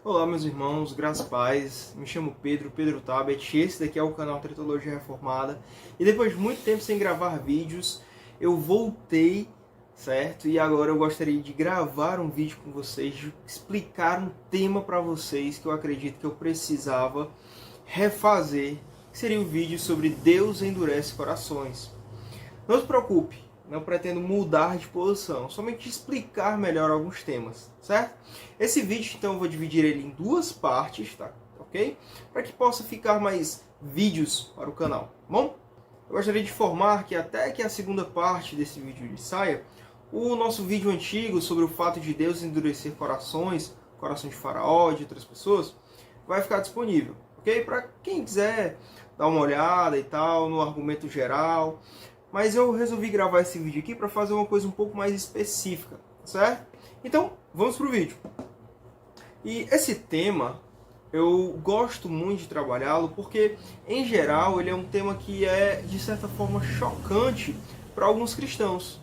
Olá, meus irmãos, graças e paz. Me chamo Pedro Tabet. Esse daqui é o canal Tritologia Reformada. E depois de muito tempo sem gravar vídeos, eu voltei, certo? E agora eu gostaria de gravar um vídeo com vocês, de explicar um tema para vocês que eu acredito que eu precisava refazer, que seria o vídeo sobre Deus endurece corações. Não se preocupe, não pretendo mudar de posição, somente explicar melhor alguns temas, certo? Esse vídeo, então, eu vou dividir ele em duas partes, tá? Ok? Para que possa ficar mais vídeos para o canal, tá bom? Eu gostaria de informar que até que a segunda parte desse vídeo saia, o nosso vídeo antigo sobre o fato de Deus endurecer corações, coração de Faraó e de outras pessoas, vai ficar disponível, ok? Para quem quiser dar uma olhada e tal, no argumento geral. Mas eu resolvi gravar esse vídeo aqui para fazer uma coisa um pouco mais específica, certo? Então, vamos pro vídeo. E esse tema, eu gosto muito de trabalhá-lo porque, em geral, ele é um tema que é, de certa forma, chocante para alguns cristãos.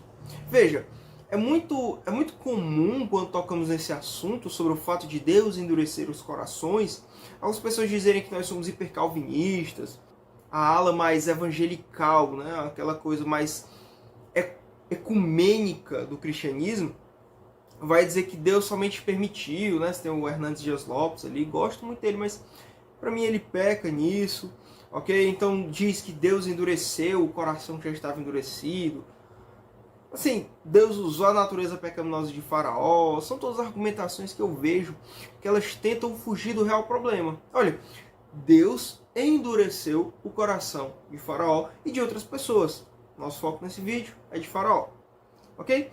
Veja, é muito comum quando tocamos nesse assunto sobre o fato de Deus endurecer os corações, algumas pessoas dizerem que nós somos hipercalvinistas, a ala mais evangelical, né? Aquela coisa mais ecumênica do cristianismo, vai dizer que Deus somente permitiu, né? Você tem o Hernandes Dias Lopes ali, gosto muito dele, mas para mim ele peca nisso, ok? Então diz que Deus endureceu o coração que já estava endurecido. Assim, Deus usou a natureza pecaminosa de Faraó, são todas argumentações que eu vejo que elas tentam fugir do real problema. Olha, Deus endureceu o coração de Faraó e de outras pessoas. Nosso foco nesse vídeo é de Faraó, ok?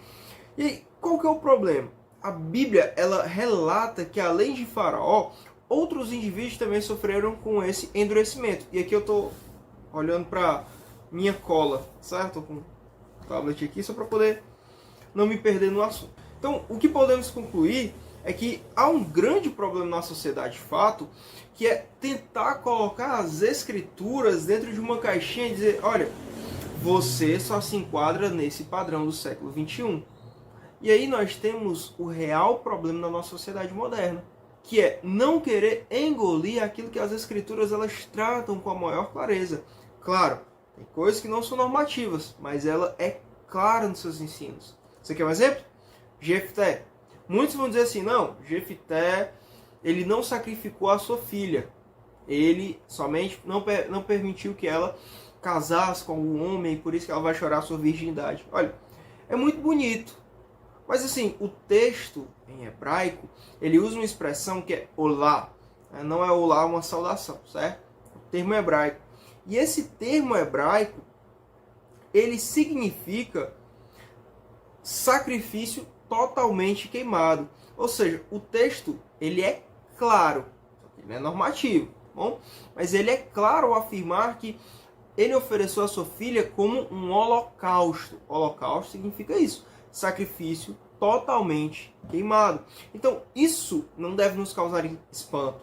E qual que é o problema? A Bíblia, ela relata que além de Faraó, outros indivíduos também sofreram com esse endurecimento. E aqui eu estou olhando para minha cola, certo? Estou com o tablet aqui só para poder não me perder no assunto. Então, o que podemos concluir é que há um grande problema na sociedade, de fato, que é tentar colocar as escrituras dentro de uma caixinha e dizer, olha, você só se enquadra nesse padrão do século XXI. E aí nós temos o real problema na nossa sociedade moderna, que é não querer engolir aquilo que as escrituras elas tratam com a maior clareza. Claro, tem coisas que não são normativas, mas ela é clara nos seus ensinos. Você quer um exemplo? Jefté. Muitos vão dizer assim, não, Jefté, ele não sacrificou a sua filha. Ele somente não permitiu que ela casasse com algum homem, e por isso que ela vai chorar a sua virgindade. Olha, é muito bonito. Mas assim, o texto em hebraico, ele usa uma expressão que é olá. Não é olá uma saudação, certo? O termo hebraico. E esse termo hebraico, ele significa sacrifício totalmente queimado. Ou seja, o texto ele é claro, ele é normativo, bom? Mas ele é claro ao afirmar que ele ofereceu a sua filha como um holocausto. Holocausto significa isso, sacrifício totalmente queimado. Então, isso não deve nos causar espanto.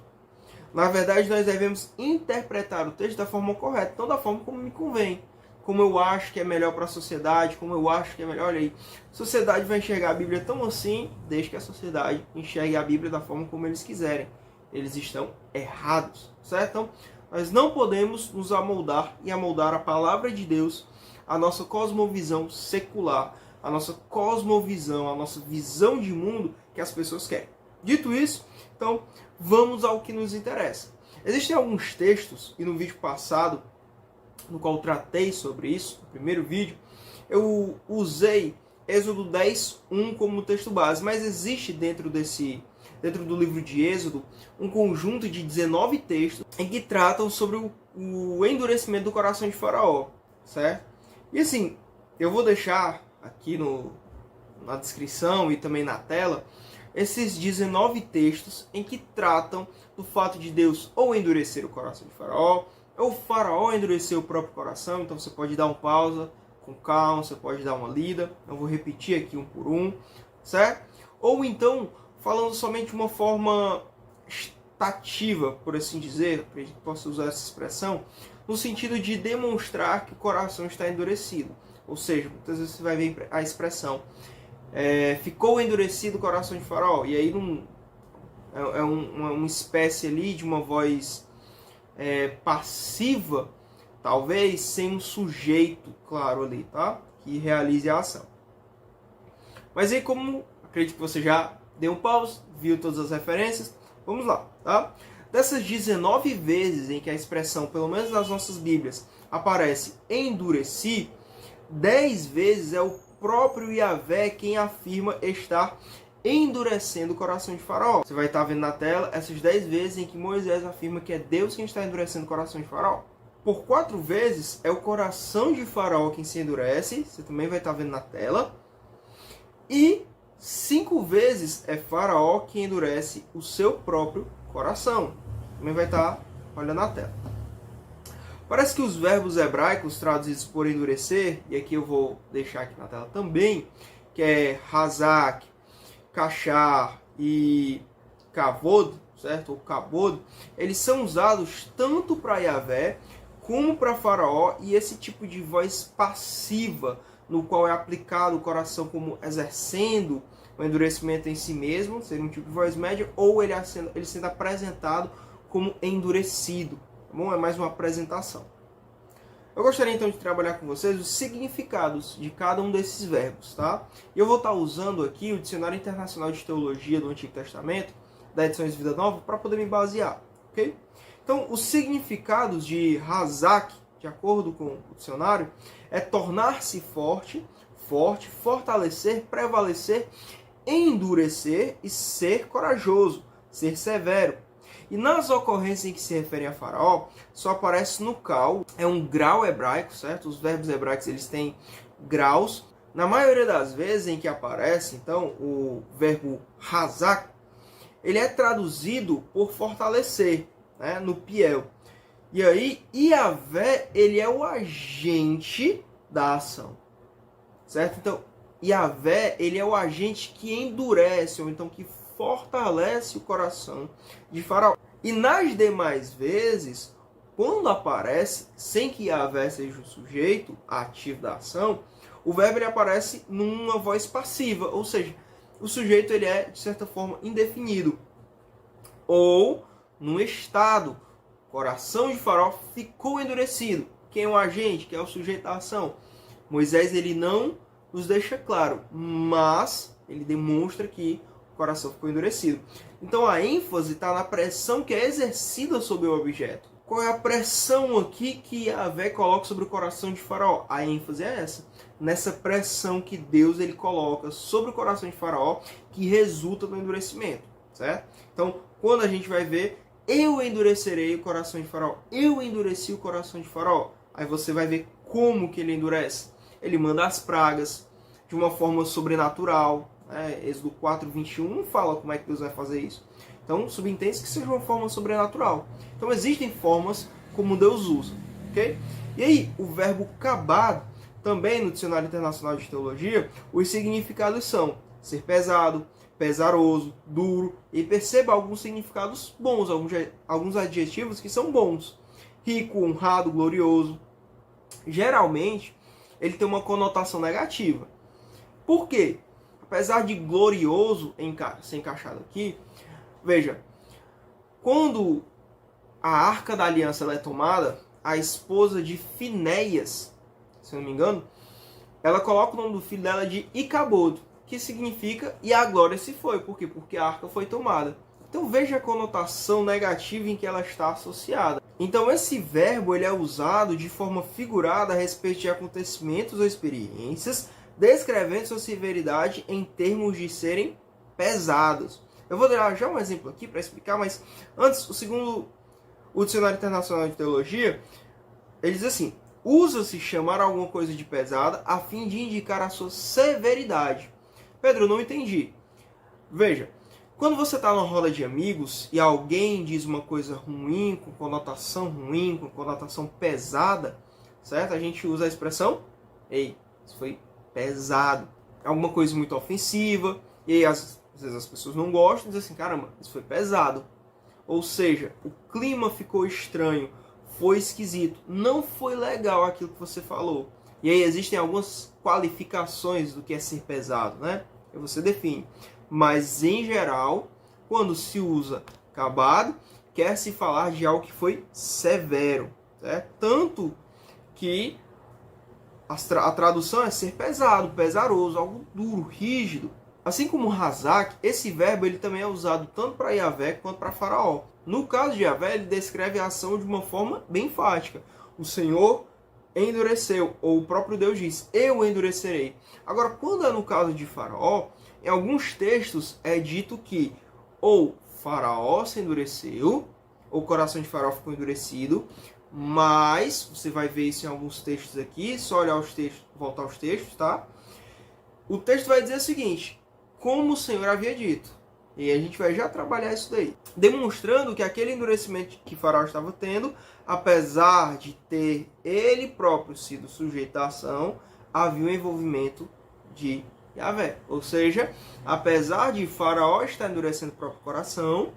Na verdade, nós devemos interpretar o texto da forma correta, não da forma como me convém, como eu acho que é melhor para a sociedade, como eu acho que é melhor. Olha aí, a sociedade vai enxergar a Bíblia tão assim, desde que a sociedade enxergue a Bíblia da forma como eles quiserem. Eles estão errados, certo? Então, nós não podemos nos amoldar e amoldar a palavra de Deus, a nossa cosmovisão secular, a nossa cosmovisão, a nossa visão de mundo que as pessoas querem. Dito isso, então, vamos ao que nos interessa. Existem alguns textos, e no vídeo passado, no qual tratei sobre isso, no primeiro vídeo, eu usei Êxodo 10:1 como texto base, mas existe dentro do livro de Êxodo um conjunto de 19 textos em que tratam sobre o endurecimento do coração de Faraó, certo? E assim, eu vou deixar aqui na descrição e também na tela esses 19 textos em que tratam do fato de Deus ou endurecer o coração de Faraó, ou Faraó endurecer o próprio coração. Então você pode dar um pausa com calma, você pode dar uma lida, eu vou repetir aqui um por um, certo? Ou então, falando somente de uma forma estativa, por assim dizer, para a gente possa usar essa expressão, no sentido de demonstrar que o coração está endurecido. Ou seja, muitas vezes você vai ver a expressão ficou endurecido o coração de Faraó, e aí uma espécie ali de uma voz passiva, talvez sem um sujeito claro ali, tá? Que realize a ação. Mas aí, como acredito que você já deu um pause, viu todas as referências, vamos lá, tá? Dessas 19 vezes em que a expressão, pelo menos nas nossas Bíblias, aparece endureci, 10 vezes é o próprio Yahvé quem afirma estar endurecendo o coração de Faraó. Você vai estar vendo na tela essas 10 vezes em que Moisés afirma que é Deus quem está endurecendo o coração de Faraó. Por 4 vezes é o coração de Faraó quem se endurece, você também vai estar vendo na tela. E 5 vezes é Faraó quem endurece o seu próprio coração. Também vai estar olhando na tela. Parece que os verbos hebraicos traduzidos por endurecer, e aqui eu vou deixar aqui na tela também, que é hazak, kachar e kavod, certo? Ou kabod, eles são usados tanto para Yahvé como para Faraó, e esse tipo de voz passiva, no qual é aplicado o coração como exercendo o endurecimento em si mesmo, seria um tipo de voz média, ou ele sendo apresentado como endurecido. Tá bom? É mais uma apresentação. Eu gostaria então de trabalhar com vocês os significados de cada um desses verbos, tá? E eu vou estar usando aqui o Dicionário Internacional de Teologia do Antigo Testamento, da edição de Vida Nova, para poder me basear, ok? Então, os significados de hazak, de acordo com o dicionário, é tornar-se forte, fortalecer, prevalecer, endurecer e ser corajoso, ser severo. E nas ocorrências em que se referem a Faraó, só aparece no cal, é um grau hebraico, certo? Os verbos hebraicos eles têm graus. Na maioria das vezes em que aparece, então, o verbo hazak, ele é traduzido por fortalecer, né? No piel. E aí, Yahvé, ele é o agente da ação, certo? Então, Yahvé, ele é o agente que endurece, ou então que fortalece o coração de Faraó. E nas demais vezes, quando aparece, sem que Yahvé seja o sujeito ativo da ação, o verbo ele aparece numa voz passiva, ou seja, o sujeito ele é, de certa forma, indefinido. Ou num estado, o coração de Faraó ficou endurecido. Quem é o agente? Quem é o sujeito da ação? Moisés ele não nos deixa claro, mas ele demonstra que o coração ficou endurecido. Então a ênfase está na pressão que é exercida sobre o objeto. Qual é a pressão aqui que Yahvé coloca sobre o coração de Faraó? A ênfase é essa. Nessa pressão que Deus ele coloca sobre o coração de Faraó, que resulta no endurecimento, certo? Então, quando a gente vai ver, eu endurecerei o coração de Faraó. Eu endureci o coração de Faraó. Aí você vai ver como que ele endurece. Ele manda as pragas de uma forma sobrenatural. Êxodo 4:21 fala como é que Deus vai fazer isso. Então, subentende que seja uma forma sobrenatural. Então, existem formas como Deus usa, ok? E aí, o verbo kabad, também no Dicionário Internacional de Teologia, os significados são ser pesado, pesaroso, duro, e perceba alguns significados bons, alguns adjetivos que são bons. Rico, honrado, glorioso. Geralmente, ele tem uma conotação negativa. Por quê? Apesar de glorioso ser encaixado aqui, veja, quando a Arca da Aliança ela é tomada, a esposa de Finéias, se eu não me engano, ela coloca o nome do filho dela de Icabod, que significa e a glória se foi. Por quê? Porque a arca foi tomada. Então veja a conotação negativa em que ela está associada. Então esse verbo ele é usado de forma figurada a respeito de acontecimentos ou experiências, descrevendo sua severidade em termos de serem pesados. Eu vou dar já um exemplo aqui para explicar, mas antes, segundo o Dicionário Internacional de Teologia, ele diz assim: usa-se chamar alguma coisa de pesada a fim de indicar a sua severidade. Pedro, eu não entendi. Veja, quando você está numa roda de amigos e alguém diz uma coisa ruim, com conotação ruim, com conotação pesada, certo? A gente usa a expressão, ei, isso foi pesado. É alguma coisa muito ofensiva, e aí às vezes as pessoas não gostam, dizem assim, caramba, isso foi pesado. Ou seja, o clima ficou estranho, foi esquisito, não foi legal aquilo que você falou. E aí existem algumas qualificações do que é ser pesado, né? E você define. Mas em geral, Quando se usa kabad, quer se falar de algo que foi severo, certo? Tanto que a tradução é ser pesado, pesaroso, algo duro, rígido. Assim como Hazak, esse verbo ele também é usado tanto para Yahvé quanto para Faraó. No caso de Yahvé, ele descreve a ação de uma forma bem enfática. O Senhor endureceu, ou o próprio Deus diz, eu endurecerei. Agora, quando é no caso de Faraó, em alguns textos é dito que ou Faraó se endureceu, ou o coração de Faraó ficou endurecido, mas, você vai ver isso em alguns textos aqui, só olhar os textos, voltar aos textos, tá? O texto vai dizer o seguinte, como o Senhor havia dito. E a gente vai já trabalhar isso daí. Demonstrando que aquele endurecimento que Faraó estava tendo, apesar de ter ele próprio sido sujeito à ação, havia um envolvimento de Yahvé. Ou seja, apesar de Faraó estar endurecendo o próprio coração,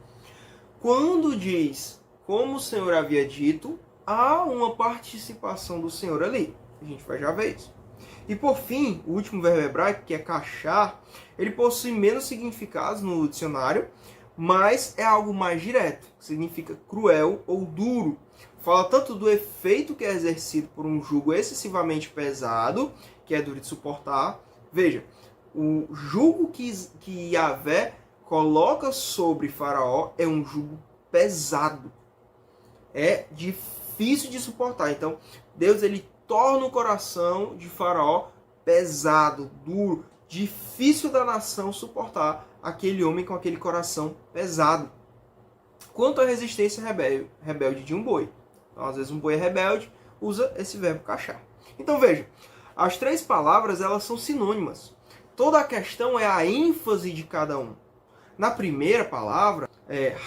quando diz como o Senhor havia dito, há uma participação do Senhor ali. A gente vai já ver isso. E por fim, o último verbo hebraico, que é kachar, ele possui menos significados no dicionário, mas é algo mais direto, que significa cruel ou duro. Fala tanto do efeito que é exercido por um jugo excessivamente pesado, que é duro de suportar. Veja, o jugo que Yahvé coloca sobre Faraó é um jugo pesado. É difícil de suportar. Então, Deus ele torna o coração de Faraó pesado, duro, difícil da nação suportar aquele homem com aquele coração pesado. Quanto à resistência rebelde de um boi. Então, às vezes um boi é rebelde, usa esse verbo cachar. Então, veja, as três palavras elas são sinônimas. Toda a questão é a ênfase de cada um. Na primeira palavra,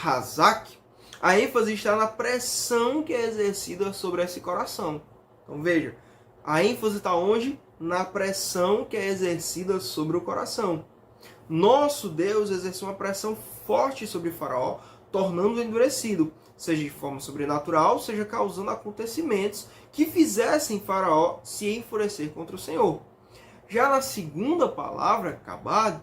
hazak, a ênfase está na pressão que é exercida sobre esse coração. Então veja, a ênfase está onde? Na pressão que é exercida sobre o coração. Nosso Deus exerceu uma pressão forte sobre Faraó, tornando-o endurecido, seja de forma sobrenatural, seja causando acontecimentos que fizessem Faraó se enfurecer contra o Senhor. Já na segunda palavra, kabad,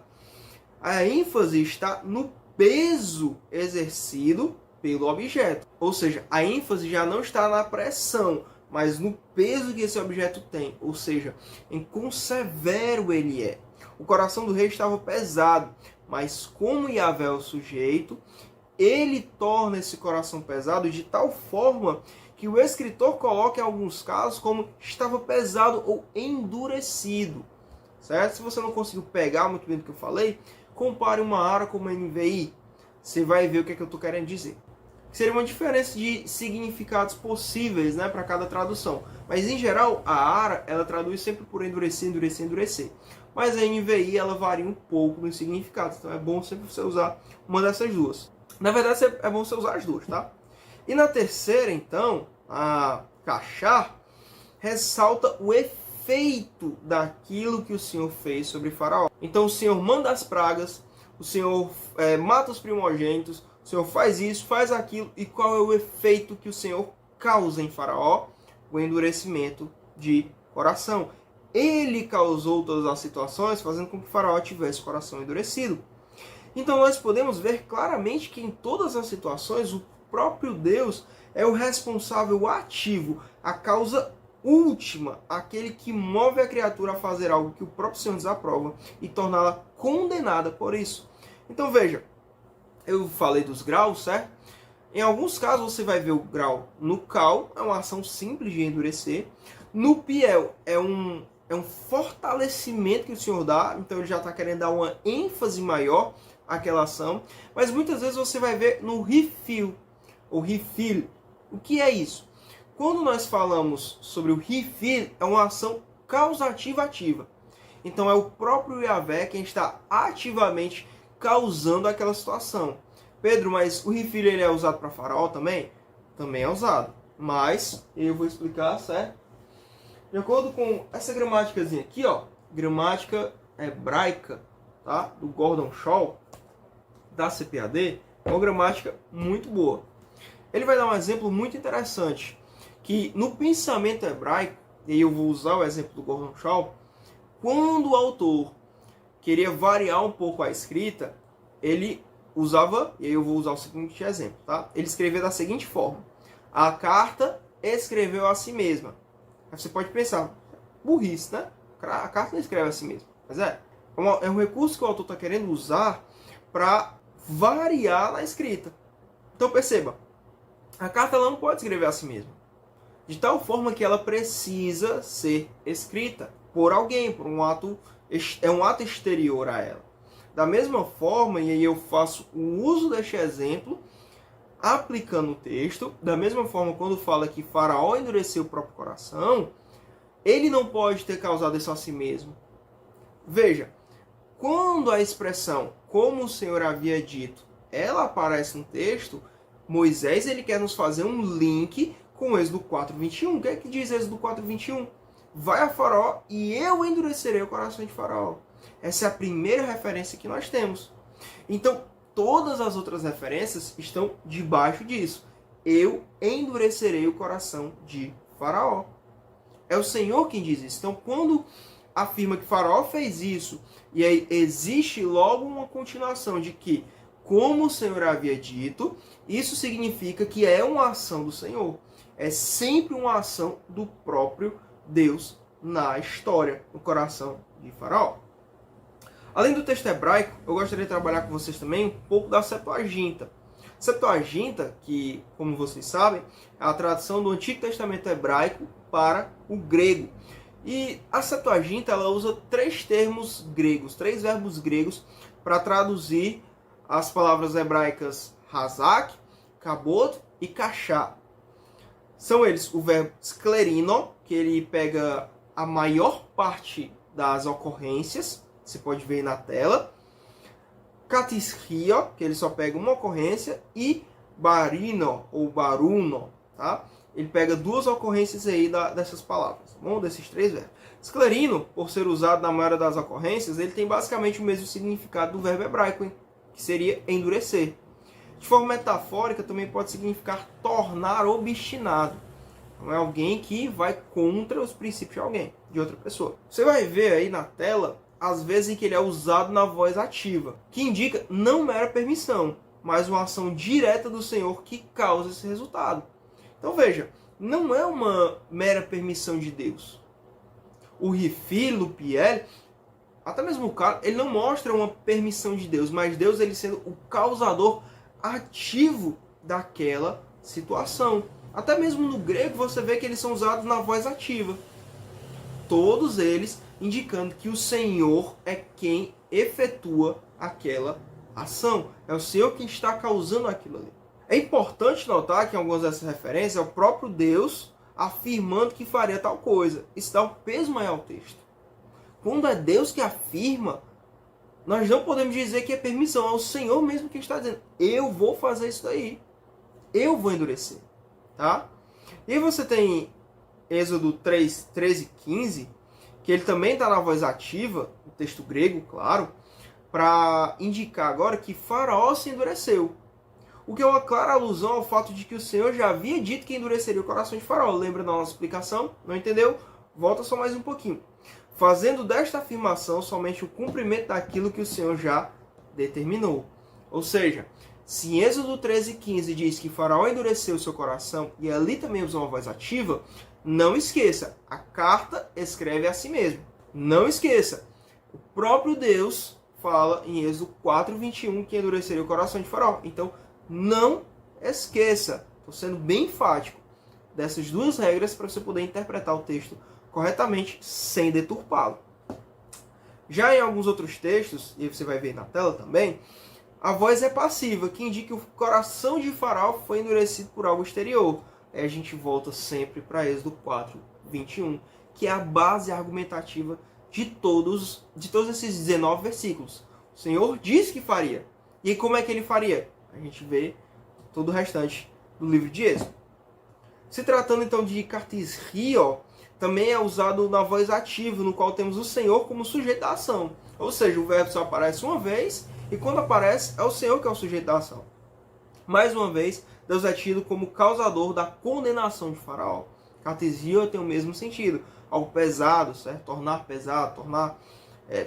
a ênfase está no peso exercido pelo objeto. Ou seja, a ênfase já não está na pressão, mas no peso que esse objeto tem. Ou seja, em quão severo ele é. O coração do rei estava pesado, mas como Yahvé é o sujeito, ele torna esse coração pesado de tal forma que o escritor coloca em alguns casos como estava pesado ou endurecido. Certo? Se você não conseguiu pegar muito bem do que eu falei, compare uma ARA com uma NVI. Você vai ver o que é que eu estou querendo dizer. Seria uma diferença de significados possíveis, né, para cada tradução. Mas, em geral, a ARA ela traduz sempre por endurecer, endurecer, endurecer. Mas a NVI ela varia um pouco nos significados. Então é bom sempre você usar uma dessas duas. Na verdade, é bom você usar as duas, tá? E na terceira, então, a kachar ressalta o efeito daquilo que o Senhor fez sobre Faraó. Então o Senhor manda as pragas, o Senhor mata os primogênitos, o Senhor faz isso, faz aquilo, e qual é o efeito que o Senhor causa em Faraó? O endurecimento de coração. Ele causou todas as situações, fazendo com que Faraó tivesse o coração endurecido. Então nós podemos ver claramente que em todas as situações o próprio Deus é o responsável ativo, a causa última, aquele que move a criatura a fazer algo que o próprio Senhor desaprova e torná-la condenada por isso. Então veja, eu falei dos graus, certo? Em alguns casos você vai ver o grau no cal, é uma ação simples de endurecer. No piel é um fortalecimento que o Senhor dá, então ele já está querendo dar uma ênfase maior àquela ação. Mas muitas vezes você vai ver no refil, ou refil. O que é isso? Quando nós falamos sobre o refil, é uma ação causativa ativa. Então é o próprio Yahvé quem está ativamente causando aquela situação. Pedro, mas o refil ele é usado para Faraó também? Também é usado. Mas eu vou explicar, certo? De acordo com essa gramáticazinha aqui, ó, gramática hebraica, tá? Do Gordon Shaw, da CPAD, é uma gramática muito boa. Ele vai dar um exemplo muito interessante, que no pensamento hebraico, e eu vou usar o exemplo do Gordon Shaw, quando o autor queria variar um pouco a escrita, ele usava, e aí eu vou usar o seguinte exemplo, tá? Ele escrevia da seguinte forma: a carta escreveu a si mesma. Aí você pode pensar, burrice, né? A carta não escreve a si mesma. Mas é um recurso que o autor está querendo usar para variar na escrita. Então perceba, a carta ela não pode escrever a si mesma, de tal forma que ela precisa ser escrita por alguém, por um ato, é um ato exterior a ela. Da mesma forma, e aí eu faço o uso deste exemplo, aplicando o texto, da mesma forma quando fala que Faraó endureceu o próprio coração, ele não pode ter causado isso a si mesmo. Veja, quando a expressão como o Senhor havia dito, ela aparece no texto, Moisés ele quer nos fazer um link com Êxodo 4:21. O que é que diz Êxodo 4:21? Vai a Faraó e eu endurecerei o coração de Faraó. Essa é a primeira referência que nós temos. Então, todas as outras referências estão debaixo disso. Eu endurecerei o coração de Faraó. É o Senhor quem diz isso. Então, quando afirma que Faraó fez isso, e aí existe logo uma continuação de que, como o Senhor havia dito, isso significa que é uma ação do Senhor. É sempre uma ação do próprio Deus na história, no coração de Faraó. Além do texto hebraico, eu gostaria de trabalhar com vocês também um pouco da Septuaginta. Septuaginta, que, como vocês sabem, é a tradução do Antigo Testamento hebraico para o grego. E a Septuaginta ela usa três termos gregos, três verbos gregos, para traduzir as palavras hebraicas hazak, kabod e kashá. São eles o verbo sklerino, que ele pega a maior parte das ocorrências, você pode ver na tela. Katishio, que ele só pega uma ocorrência, e barino, ou baruno, tá? Ele pega duas ocorrências aí dessas palavras, tá bom? Desses três verbos. Sklerino, por ser usado na maioria das ocorrências, ele tem basicamente o mesmo significado do verbo hebraico, hein? Que seria endurecer. De forma metafórica, também pode significar tornar obstinado. Então, é alguém que vai contra os princípios de alguém, de outra pessoa. Você vai ver aí na tela as vezes em que ele é usado na voz ativa, que indica não mera permissão, mas uma ação direta do Senhor que causa esse resultado. Então veja, não é uma mera permissão de Deus. O Rifi, Lupiel, até mesmo o Carlos, ele não mostra uma permissão de Deus, mas Deus ele sendo o causador ativo daquela situação. Até mesmo no grego você vê que eles são usados na voz ativa. Todos eles indicando que o Senhor é quem efetua aquela ação. É o Senhor quem está causando aquilo ali. É importante notar que em algumas dessas referências é o próprio Deus afirmando que faria tal coisa. Isso dá um peso maior ao texto. Quando é Deus que afirma, nós não podemos dizer que é permissão. É o Senhor mesmo que está dizendo, eu vou fazer isso daí. Eu vou endurecer. Tá? E você tem Êxodo 3, 13 e 15, que ele também está na voz ativa, o texto grego, claro, para indicar agora que Faraó se endureceu. O que é uma clara alusão ao fato de que o Senhor já havia dito que endureceria o coração de Faraó. Lembra da nossa explicação? Não entendeu? Volta só mais um pouquinho. Fazendo desta afirmação somente o cumprimento daquilo que o Senhor já determinou. Ou seja, se em Êxodo 13, 15 diz que Faraó endureceu o seu coração, e ali também usa uma voz ativa, não esqueça, a carta escreve a si mesmo. Não esqueça, o próprio Deus fala em Êxodo 4:21 que endureceria o coração de Faraó. Então, não esqueça. Estou sendo bem enfático dessas duas regras para você poder interpretar o texto corretamente sem deturpá-lo. Já em alguns outros textos, e você vai ver na tela também, a voz é passiva, que indica que o coração de Faraó foi endurecido por algo exterior. Aí a gente volta sempre para Êxodo 4:21, que é a base argumentativa de todos esses 19 versículos. O Senhor disse que faria. E como é que ele faria? A gente vê todo o restante do livro de Êxodo. Se tratando então de Katishio, também é usado na voz ativa, no qual temos o Senhor como sujeito da ação. Ou seja, o verbo só aparece uma vez, e quando aparece, é o Senhor que é o sujeito da ação. Mais uma vez, Deus é tido como causador da condenação de Faraó. Katishio tem o mesmo sentido. Algo pesado, certo? Tornar pesado, tornar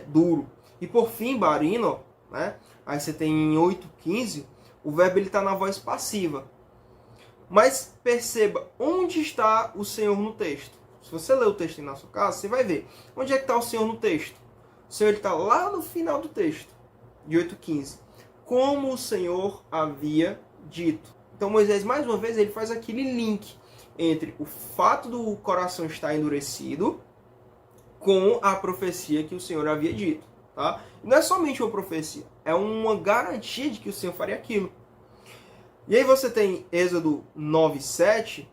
duro. E por fim, barino, né? Aí você tem em 8:15, o verbo está na voz passiva. Mas perceba onde está o Senhor no texto. Se você ler o texto na sua casa, você vai ver. Onde é que está o Senhor no texto? O Senhor está lá no final do texto, de 8:15. Como o Senhor havia dito. Então Moisés, mais uma vez, ele faz aquele link entre o fato do coração estar endurecido com a profecia que o Senhor havia dito. Tá? Não é somente uma profecia, é uma garantia de que o Senhor faria aquilo. E aí você tem Êxodo 9:7,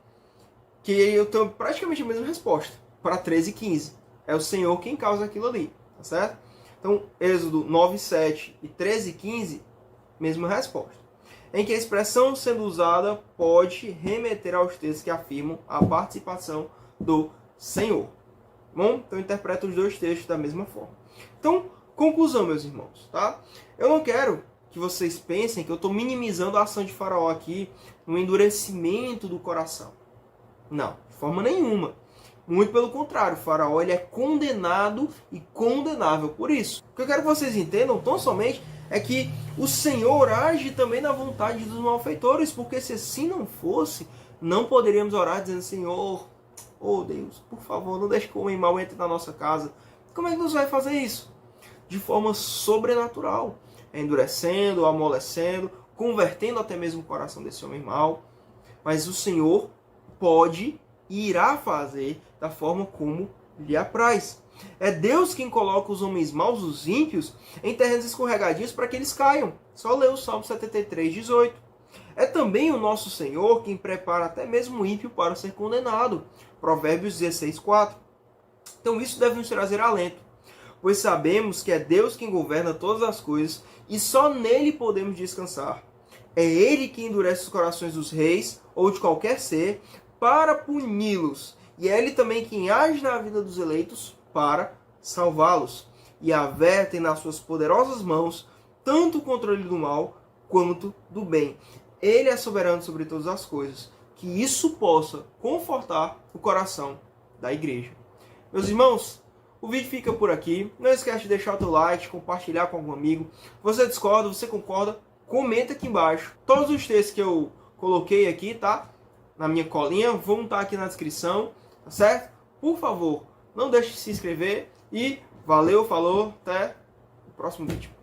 que eu tenho praticamente a mesma resposta, para 13:15. É o Senhor quem causa aquilo ali, tá certo? Então, Êxodo 9:7 e 13:15, mesma resposta. Em que a expressão sendo usada pode remeter aos textos que afirmam a participação do Senhor. Bom, então interpreta os dois textos da mesma forma. Então, conclusão, meus irmãos, tá? Eu não quero que vocês pensem que eu estou minimizando a ação de Faraó aqui no endurecimento do coração. Não, de forma nenhuma. Muito pelo contrário, o Faraó ele é condenado e condenável por isso. O que eu quero que vocês entendam tão somente é que o Senhor age também na vontade dos malfeitores, porque se assim não fosse, não poderíamos orar dizendo: Senhor, oh Deus, por favor, não deixe que o homem mau entre na nossa casa. Como é que Deus vai fazer isso? De forma sobrenatural, endurecendo, amolecendo, convertendo até mesmo o coração desse homem mau. Mas o Senhor pode e irá fazer da forma como lhe apraz. É Deus quem coloca os homens maus, os ímpios, em terrenos escorregadios para que eles caiam. Só lê o Salmo 73:18. É também o nosso Senhor quem prepara até mesmo o ímpio para ser condenado. Provérbios 16:4. Então isso deve nos trazer alento, pois sabemos que é Deus quem governa todas as coisas e só nele podemos descansar. É ele que endurece os corações dos reis ou de qualquer ser para puni-los. E é ele também quem age na vida dos eleitos para salvá-los. E Yahvé tem nas suas poderosas mãos tanto o controle do mal quanto do bem. Ele é soberano sobre todas as coisas. Que isso possa confortar o coração da igreja. Meus irmãos, o vídeo fica por aqui. Não esquece de deixar o teu like, compartilhar com algum amigo. Você discorda, você concorda? Comenta aqui embaixo. Todos os textos que eu coloquei aqui, tá? Na minha colinha, vão estar aqui na descrição, tá certo? Por favor, não deixe de se inscrever e valeu, falou, até o próximo vídeo.